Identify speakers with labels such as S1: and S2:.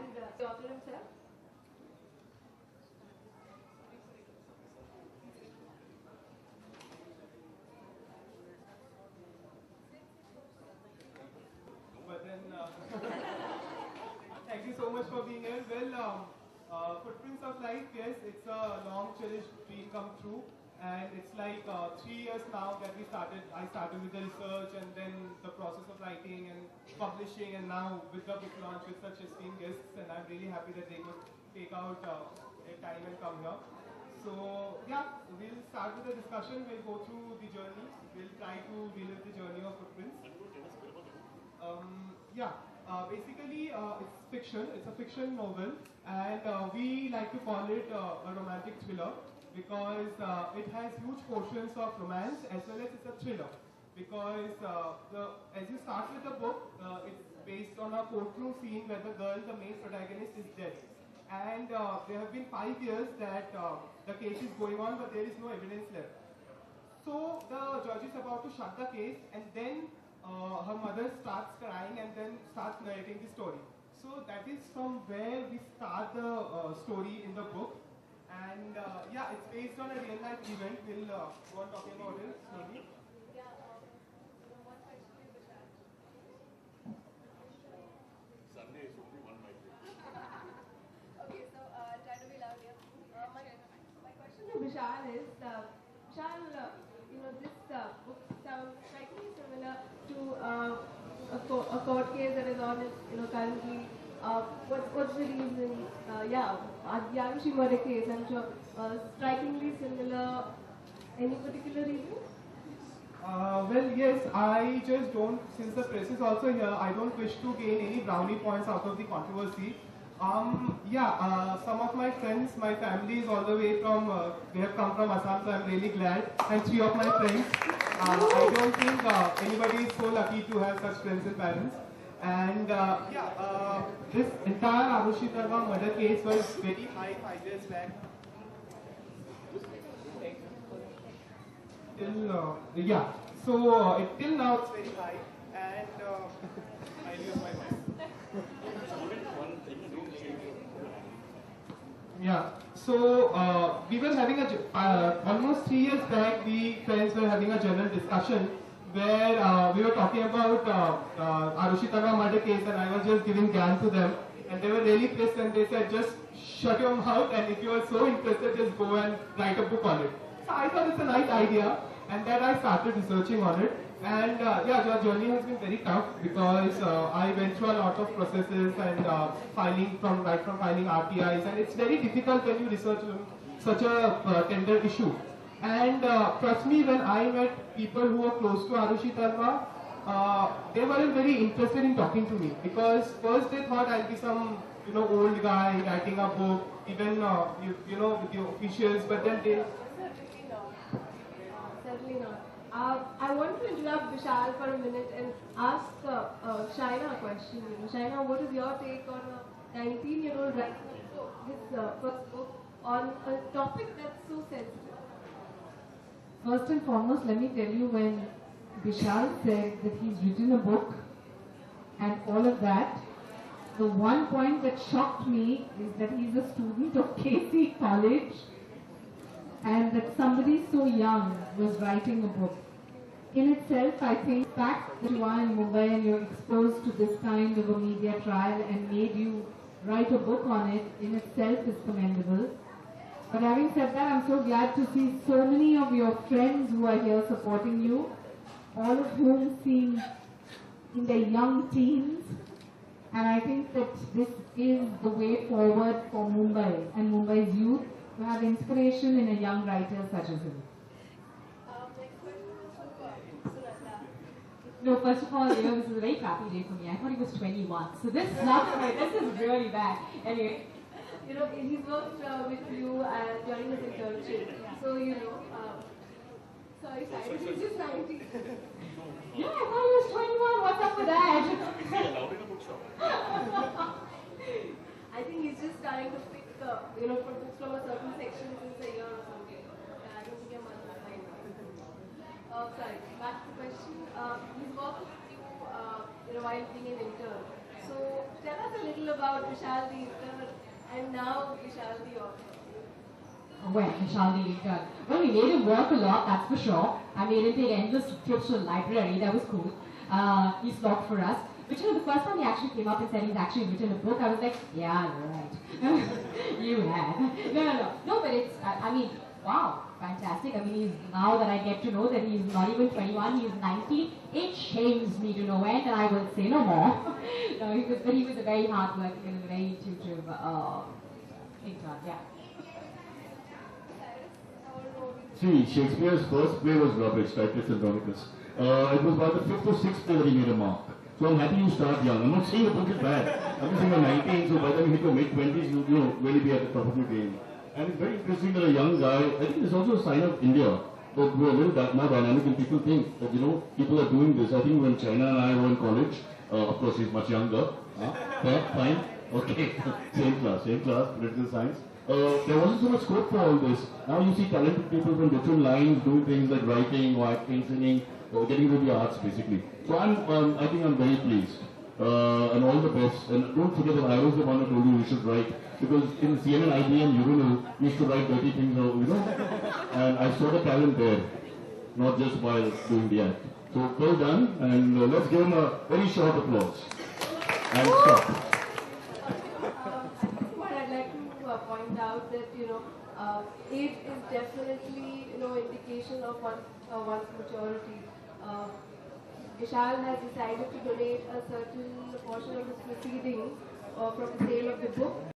S1: and the author himself.
S2: But then, thank you so much for being here. Well, Footprints of Life, yes, it's a long cherished dream come true. And it's like 3 years now that I started with the research and then the process of writing and publishing, and now with the book launch with such esteemed guests, and I'm really happy that they could take out their time and come here. So yeah, we'll start with the discussion, we'll go through the journey, we'll try to relive the journey of Footprints. Yeah, basically it's fiction, it's a fiction novel, and we like to call it a romantic thriller because it has huge portions of romance as well as it's a thriller. Because as you start with the book, it's based on a courtroom scene where the girl, the main protagonist, is dead. And there have been 5 years that the case is going on, but there is no evidence left. So the judge is about to shut the case, and then her mother starts crying and then starts narrating the story. So that is from where we start the story in the book. And yeah, it's based on a real life event. We'll go on talking about it slowly.
S3: Sunday is only one mic.
S1: Okay, so try to be loud here. My question to Vishal is, Vishal, this book sounds strikingly similar to a court case that is on, currently. What's the reason? Yeah, the Arushi murder case, I'm sure, strikingly similar. Any particular reason?
S2: Well, yes, I just don't, since the press is also here, I don't wish to gain any brownie points out of the controversy. Yeah, some of my friends, my family is all the way from, they have come from Assam, so I'm really glad. And 3 of my friends. I don't think anybody is so lucky to have such friends and parents. And yeah, this entire Arushi Tarwa murder case was very high 5 years back. Till, yeah, so till now it's very high, and I'll use my mic. Yeah, so we were having almost 3 years back, we friends were having a general discussion where we were talking about Arushi Tarwa murder case, and I was just giving gyan to them, and they were really pissed, and they said, just shut your mouth, and if you are so interested, just go and write a book on it. So I thought it's a nice idea, and then I started researching on it. And yeah, the journey has been very tough because I went through a lot of processes and filing from filing RTIs, and it's very difficult when you research such a tender issue. And trust me, when I met people who were close to Arushi Tarwa, they weren't very interested in talking to me because first they thought I'll be some old guy writing a book, even with the officials, but then they.
S1: Certainly not. I want to interrupt Vishal for a minute and ask Shaina a question. Shaina, what is your take on a 19-year-old writing his first book on a topic that's so sensitive?
S4: First and foremost, let me tell you, when Vishal said that he's written a book and all of that, the one point that shocked me is that he's a student of KC College and that somebody so young was writing a book. In itself, I think the fact that you are in Mumbai and you're exposed to this kind of a media trial and made you write a book on it in itself is commendable. But having said that, I'm so glad to see so many of your friends who are here supporting you, all of whom seem in their young teens. And I think that this is the way forward for Mumbai and Mumbai's youth to have inspiration in a young writer such as him.
S5: No, first of all, this is a very crappy day for me. I thought he was 21. So this is really bad. Anyway.
S1: He's worked with you during his internship. So, sorry, he's just 19.
S5: Yeah, I thought he was 21. What's up with that?
S3: Is he allowed in a bookshop?
S1: I think he's just starting to pick, for books from a certain section since a year or something. I don't think you're much behind. Sorry, back to the question. He's worked with you, while being an intern. So tell us a little about Vishal the intern and now Vishal the author.
S5: Well, Vishal the intern. Well, we made him work a lot, that's for sure. I made him take endless trips to the library, that was cool. He slogged for us. But you know, the first time he actually came up and said he's actually written a book, I was like, yeah, you're right. You have. No, but it's, I mean, wow, fantastic. I mean, he's, now that I get to know that he's not even 21, he's 19, it shames me to no end, and I will say no more. No, but he was a very hard-working and a very intuitive intern, yeah.
S6: See, Shakespeare's first play was rubbish, Titus Andronicus. It was about the fifth or sixth play that he made a mark. So I'm happy you start young. I'm not saying the book is bad. I'm just saying you're 19, so by the time you hit your mid-20s, you'll really be at the top of your game. And it's very interesting that a young guy, I think it's also a sign of India, that we're a little more dynamic and people think that, you know, people are doing this. I think when China and I were in college, of course he's much younger. Fair, fine, okay, same class, political science. There wasn't so much scope for all this. Now you see talented people from different lines doing things like writing or acting, singing, getting into the arts basically. So I think I'm very pleased. And all the best. And don't forget that I was the one who told you should write. Because in CNN, IBM, Urinal, you used to write dirty things, you know. And I saw the talent there, not just while doing the act. So well done, and let's give him a very short applause. And stop.
S1: What I'd like to point out that, you know, age is definitely, you know, indication of one's maturity. Vishal has decided to donate a certain portion of his proceedings from the sale of the book